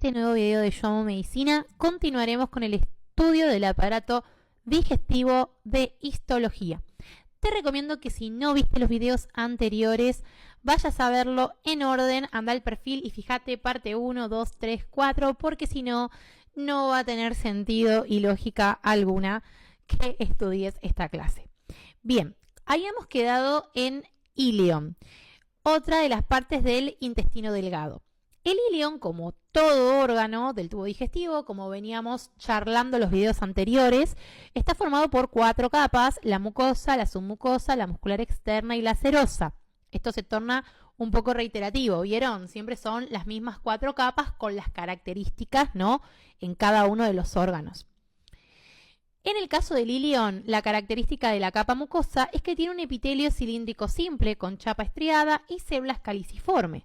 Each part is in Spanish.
este nuevo video de Yo Amo Medicina continuaremos con el estudio del aparato digestivo de histología. Te recomiendo que si no viste los videos anteriores, vayas a verlo en orden, anda al perfil y fíjate parte 1, 2, 3, 4, porque si no, no va a tener sentido y lógica alguna que estudies esta clase. Bien, habíamos quedado en ilion, otra de las partes del intestino delgado. El ilion, como todo órgano del tubo digestivo, como veníamos charlando en los videos anteriores, está formado por 4 capas: la mucosa, la submucosa, la muscular externa y la serosa. Esto se torna un poco reiterativo, ¿vieron? Siempre son las mismas 4 capas con las características, ¿no?, en cada uno de los órganos. En el caso del ilion, la característica de la capa mucosa es que tiene un epitelio cilíndrico simple con chapa estriada y células caliciformes.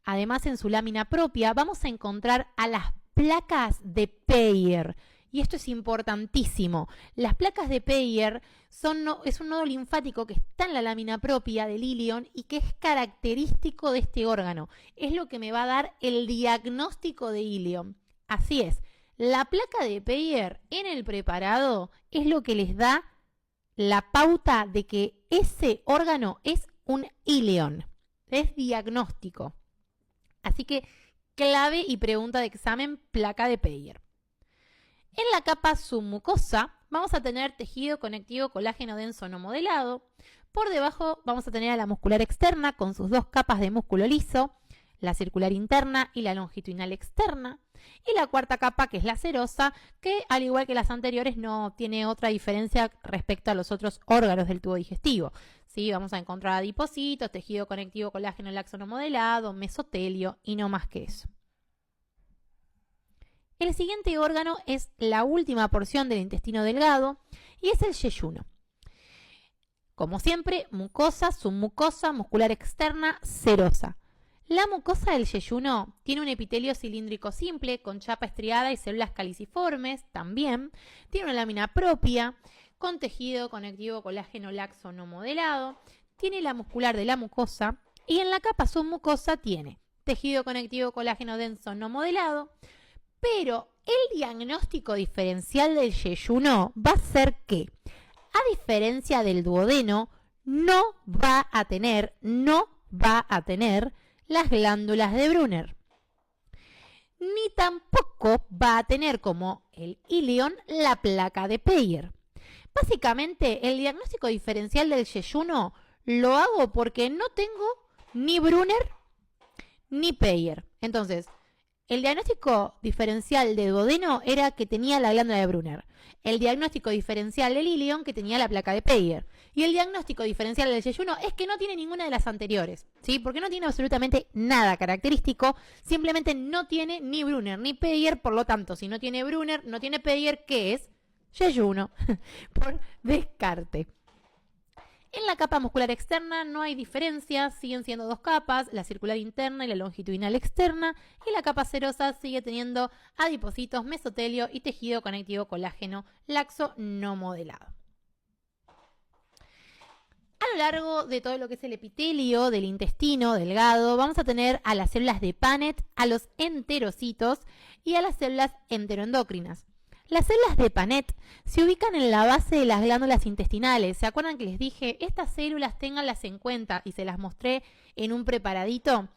Además, en su lámina propia vamos a encontrar a las placas de Peyer. Y esto es importantísimo. Las placas de Peyer es un nodo linfático que está en la lámina propia del ilion y que es característico de este órgano. Es lo que me va a dar el diagnóstico de ilion. Así es, la placa de Peyer en el preparado es lo que les da la pauta de que ese órgano es un ilion. Es diagnóstico. Así que clave y pregunta de examen, placa de Peyer. En la capa submucosa vamos a tener tejido conectivo colágeno denso no modelado. Por debajo vamos a tener a la muscular externa con sus 2 capas de músculo liso, la circular interna y la longitudinal externa. Y la cuarta capa, que es la serosa, que al igual que las anteriores no tiene otra diferencia respecto a los otros órganos del tubo digestivo. ¿Sí? Vamos a encontrar adipocitos, tejido conectivo colágeno laxo no modelado, mesotelio y no más que eso. El siguiente órgano es la última porción del intestino delgado y es el yeyuno. Como siempre, mucosa, submucosa, muscular externa, serosa. La mucosa del yeyuno tiene un epitelio cilíndrico simple con chapa estriada y células caliciformes también. Tiene una lámina propia con tejido conectivo colágeno laxo no modelado. Tiene la muscular de la mucosa y en la capa submucosa tiene tejido conectivo colágeno denso no modelado. Pero el diagnóstico diferencial del yeyuno va a ser que, a diferencia del duodeno, no va a tener las glándulas de Brunner. Ni tampoco va a tener, como el ilion, la placa de Peyer. Básicamente, el diagnóstico diferencial del yeyuno lo hago porque no tengo ni Brunner ni Peyer. Entonces, el diagnóstico diferencial de duodeno era que tenía la glándula de Brunner. El diagnóstico diferencial del ilion que tenía la placa de Peyer. Y el diagnóstico diferencial del yeyuno es que no tiene ninguna de las anteriores, ¿sí? Porque no tiene absolutamente nada característico, simplemente no tiene ni Brunner ni Peyer, por lo tanto, si no tiene Brunner, no tiene Peyer, ¿qué es? Yeyuno, por descarte. En la capa muscular externa no hay diferencia, siguen siendo 2 capas, la circular interna y la longitudinal externa, y la capa serosa sigue teniendo adipocitos, mesotelio y tejido conectivo colágeno laxo no modelado. A lo largo de todo lo que es el epitelio del intestino delgado, vamos a tener a las células de Paneth, a los enterocitos y a las células enteroendocrinas. Las células de Paneth se ubican en la base de las glándulas intestinales. ¿Se acuerdan que les dije, estas células ténganlas en cuenta y se las mostré en un preparadito?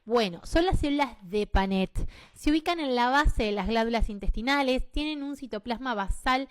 Bueno, son las células de Paneth. Se ubican en la base de las glándulas intestinales, tienen un citoplasma basal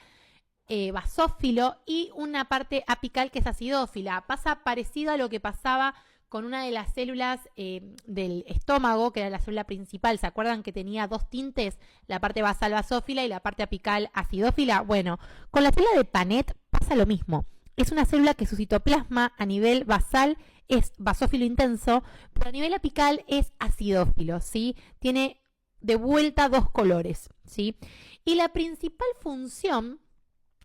basófilo y una parte apical que es acidófila. Pasa parecido a lo que pasaba con una de las células del estómago, que era la célula principal. ¿Se acuerdan que tenía 2 tintes? La parte basal basófila y la parte apical acidófila. Bueno, con la célula de Paneth pasa lo mismo. Es una célula que su citoplasma a nivel basal es basófilo intenso, pero a nivel apical es acidófilo, ¿sí? Tiene de vuelta 2 colores, ¿sí? Y la principal función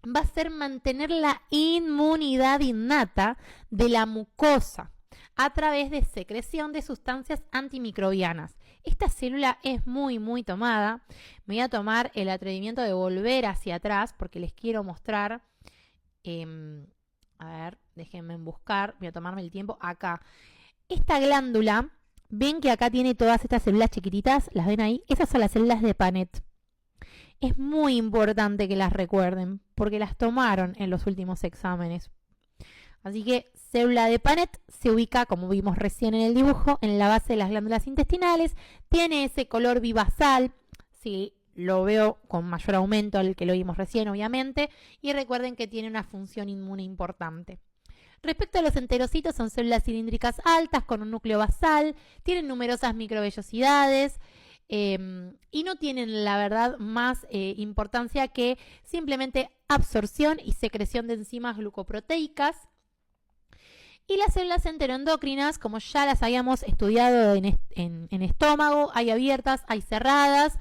va a ser mantener la inmunidad innata de la mucosa a través de secreción de sustancias antimicrobianas. Esta célula es muy tomada. Me voy a tomar el atrevimiento de volver hacia atrás porque les quiero mostrar. A ver, déjenme buscar. Voy a tomarme el tiempo acá. Esta glándula ven que acá tiene todas estas células chiquititas, ¿las ven ahí? Esas son las células de Panet. Es muy importante que las recuerden, porque las tomaron en los últimos exámenes. Así que célula de Panet se ubica, como vimos recién en el dibujo, en la base de las glándulas intestinales. Tiene ese color vivasal, sí, lo veo con mayor aumento al que lo vimos recién, obviamente. Y recuerden que tiene una función inmune importante. Respecto a los enterocitos, son células cilíndricas altas con un núcleo basal, tienen numerosas microvellosidades y no tienen, la verdad, más importancia que simplemente absorción y secreción de enzimas glucoproteicas. Y las células enteroendocrinas, como ya las habíamos estudiado en estómago, hay abiertas, hay cerradas.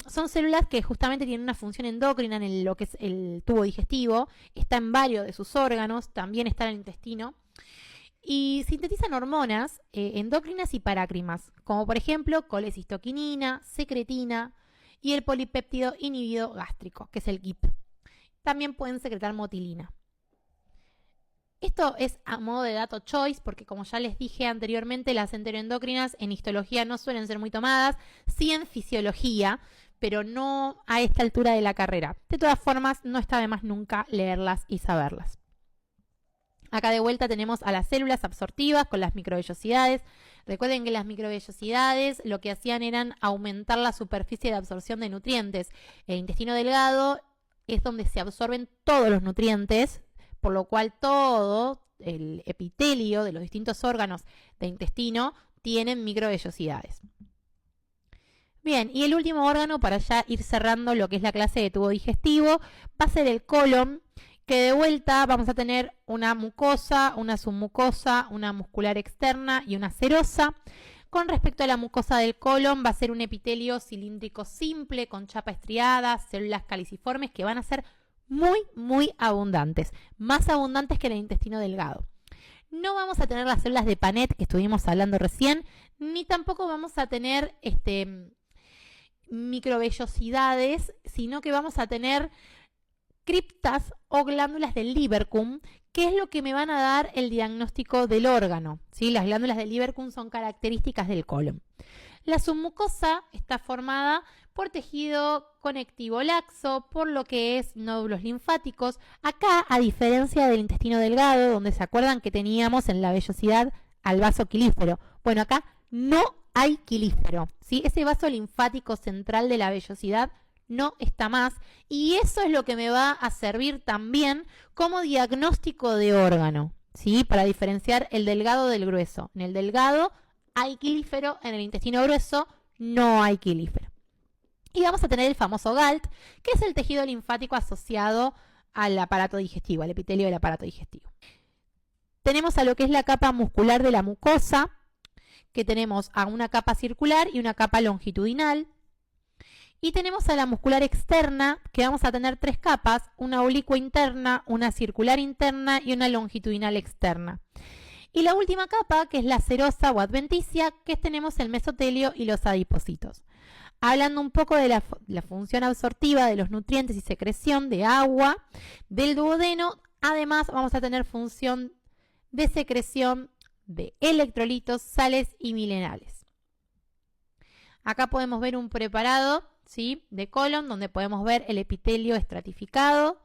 Son células que justamente tienen una función endocrina en lo que es el tubo digestivo. Está en varios de sus órganos, también está en el intestino. Y sintetizan hormonas endócrinas y parácrinas, como por ejemplo colecistoquinina, secretina y el polipéptido inhibido gástrico, que es el GIP. También pueden secretar motilina. Esto es a modo de dato choice, porque como ya les dije anteriormente, las enteroendocrinas en histología no suelen ser muy tomadas, sí en fisiología, pero no a esta altura de la carrera. De todas formas, no está de más nunca leerlas y saberlas. Acá de vuelta tenemos a las células absortivas con las microvellosidades. Recuerden que las microvellosidades lo que hacían eran aumentar la superficie de absorción de nutrientes. El intestino delgado es donde se absorben todos los nutrientes, por lo cual todo el epitelio de los distintos órganos del intestino tienen microvellosidades. Bien, y el último órgano, para ya ir cerrando lo que es la clase de tubo digestivo, va a ser el colon, que de vuelta vamos a tener una mucosa, una submucosa, una muscular externa y una serosa. Con respecto a la mucosa del colon, va a ser un epitelio cilíndrico simple con chapa estriada, células caliciformes que van a ser muy abundantes, más abundantes que en el intestino delgado. No vamos a tener las células de Panet que estuvimos hablando recién, ni tampoco vamos a tener microvellosidades, sino que vamos a tener criptas o glándulas del Lieberkühn, que es lo que me van a dar el diagnóstico del órgano, ¿sí? Las glándulas del Lieberkühn son características del colon. La submucosa está formada por tejido conectivo laxo, por lo que es nódulos linfáticos. Acá, a diferencia del intestino delgado, donde se acuerdan que teníamos en la vellosidad al vaso quilífero. Bueno, acá no hay quilífero, ¿sí? Ese vaso linfático central de la vellosidad no está más, y eso es lo que me va a servir también como diagnóstico de órgano, ¿sí? Para diferenciar el delgado del grueso. En el delgado hay quilífero, en el intestino grueso no hay quilífero. Y vamos a tener el famoso GALT, que es el tejido linfático asociado al aparato digestivo, al epitelio del aparato digestivo. Tenemos a lo que es la capa muscular de la mucosa, que tenemos a una capa circular y una capa longitudinal. Y tenemos a la muscular externa, que vamos a tener tres capas, una oblicua interna, una circular interna y una longitudinal externa. Y la última capa, que es la serosa o adventicia, que tenemos el mesotelio y los adipocitos. Hablando un poco de la función absortiva de los nutrientes y secreción de agua del duodeno, además vamos a tener función de secreción de electrolitos, sales y minerales. Acá podemos ver un preparado, ¿sí?, de colon, donde podemos ver el epitelio estratificado,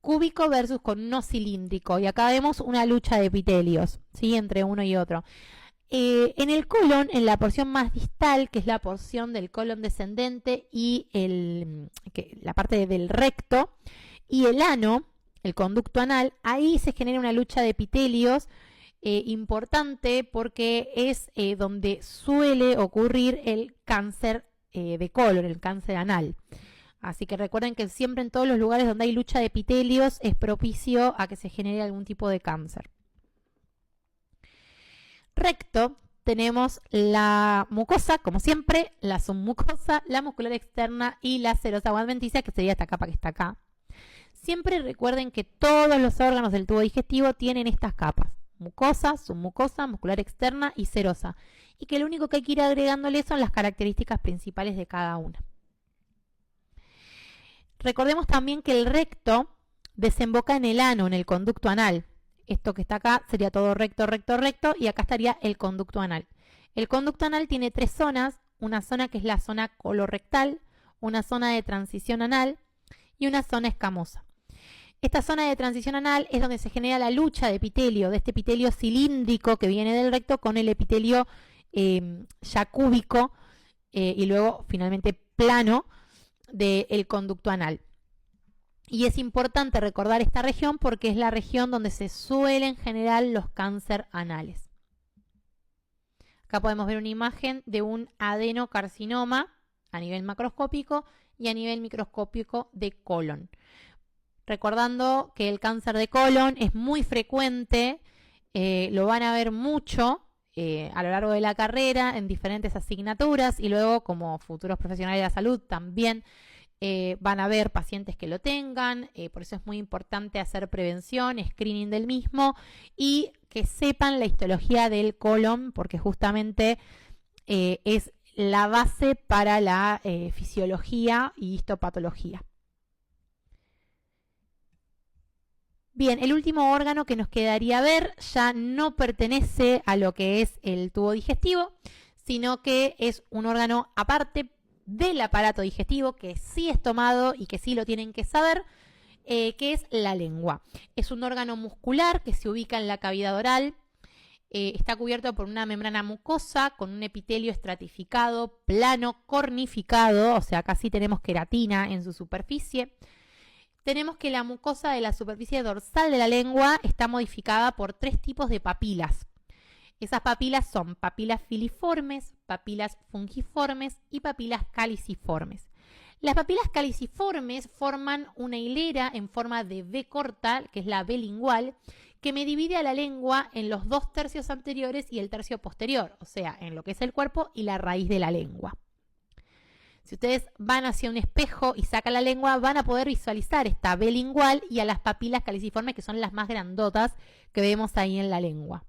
cúbico versus con no cilíndrico. Y acá vemos una lucha de epitelios, ¿sí?, entre uno y otro. En el colon, en la porción más distal, que es la porción del colon descendente y la parte del recto, y el ano, el conducto anal, ahí se genera una lucha de epitelios importante, porque es donde suele ocurrir el cáncer de colon, el cáncer anal. Así que recuerden que siempre en todos los lugares donde hay lucha de epitelios es propicio a que se genere algún tipo de cáncer. Recto, tenemos la mucosa, como siempre, la submucosa, la muscular externa y la serosa o adventicia, que sería esta capa que está acá. Siempre recuerden que todos los órganos del tubo digestivo tienen estas capas: mucosa, submucosa, muscular externa y serosa. Y que lo único que hay que ir agregándole son las características principales de cada una. Recordemos también que el recto desemboca en el ano, en el conducto anal. Esto que está acá sería todo recto, recto, recto, y acá estaría el conducto anal. El conducto anal tiene 3 zonas, una zona que es la zona colorectal, una zona de transición anal y una zona escamosa. Esta zona de transición anal es donde se genera la lucha de epitelio, de este epitelio cilíndrico que viene del recto con el epitelio ya cúbico y luego finalmente plano del conducto anal. Y es importante recordar esta región porque es la región donde se suelen generar los cánceres anales. Acá podemos ver una imagen de un adenocarcinoma a nivel macroscópico y a nivel microscópico de colon. Recordando que el cáncer de colon es muy frecuente, lo van a ver mucho a lo largo de la carrera en diferentes asignaturas y luego como futuros profesionales de la salud también van a ver pacientes que lo tengan, por eso es muy importante hacer prevención, screening del mismo y que sepan la histología del colon porque justamente es la base para la fisiología y histopatología. Bien, el último órgano que nos quedaría ver ya no pertenece a lo que es el tubo digestivo, sino que es un órgano aparte del aparato digestivo que sí es tomado y que sí lo tienen que saber, que es la lengua. Es un órgano muscular que se ubica en la cavidad oral, está cubierto por una membrana mucosa con un epitelio estratificado, plano, cornificado, o sea, casi tenemos queratina en su superficie. Tenemos que la mucosa de la superficie dorsal de la lengua está modificada por 3 tipos de papilas. Esas papilas son papilas filiformes, papilas fungiformes y papilas caliciformes. Las papilas caliciformes forman una hilera en forma de V corta, que es la V lingual, que me divide a la lengua en los 2 tercios anteriores y el tercio posterior, o sea, en lo que es el cuerpo y la raíz de la lengua. Si ustedes van hacia un espejo y sacan la lengua, van a poder visualizar esta V lingual y a las papilas caliciformes, que son las más grandotas que vemos ahí en la lengua.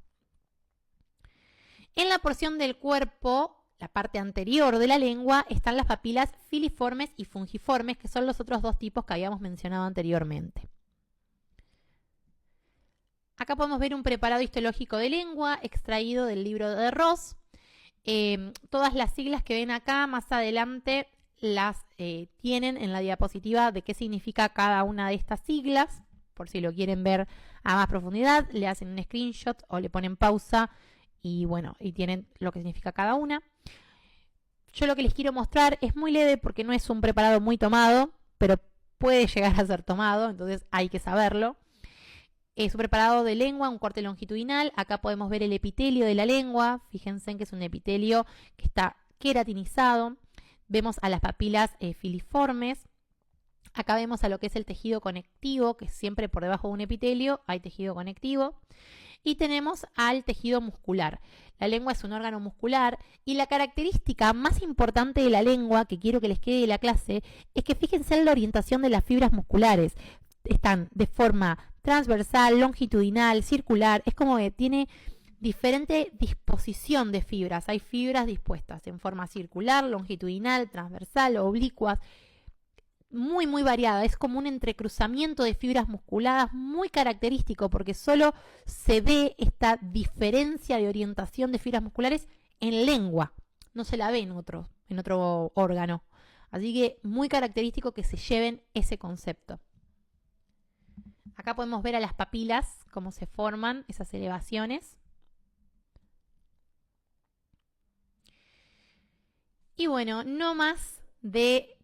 En la porción del cuerpo, la parte anterior de la lengua, están las papilas filiformes y fungiformes, que son los otros 2 tipos que habíamos mencionado anteriormente. Acá podemos ver un preparado histológico de lengua extraído del libro de Ross. Todas las siglas que ven acá, más adelante las tienen en la diapositiva de qué significa cada una de estas siglas. Por si lo quieren ver a más profundidad, le hacen un screenshot o le ponen pausa y bueno, y tienen lo que significa cada una. Yo lo que les quiero mostrar es muy leve porque no es un preparado muy tomado, pero puede llegar a ser tomado, entonces hay que saberlo. Es un preparado de lengua, un corte longitudinal. Acá podemos ver el epitelio de la lengua. Fíjense que es un epitelio que está queratinizado. Vemos a las papilas filiformes. Acá vemos a lo que es el tejido conectivo, que siempre por debajo de un epitelio hay tejido conectivo. Y tenemos al tejido muscular. La lengua es un órgano muscular y la característica más importante de la lengua, que quiero que les quede de la clase, es que fíjense en la orientación de las fibras musculares. Están de forma transversal, longitudinal, circular, es como que tiene diferente disposición de fibras. Hay fibras dispuestas en forma circular, longitudinal, transversal, oblicuas, muy variada. Es como un entrecruzamiento de fibras musculadas muy característico porque solo se ve esta diferencia de orientación de fibras musculares en lengua, no se la ve en otro órgano. Así que muy característico que se lleven ese concepto. Acá podemos ver a las papilas, cómo se forman esas elevaciones. Y bueno, no más de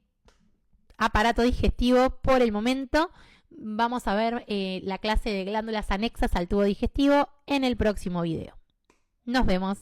aparato digestivo por el momento. Vamos a ver la clase de glándulas anexas al tubo digestivo en el próximo video. Nos vemos.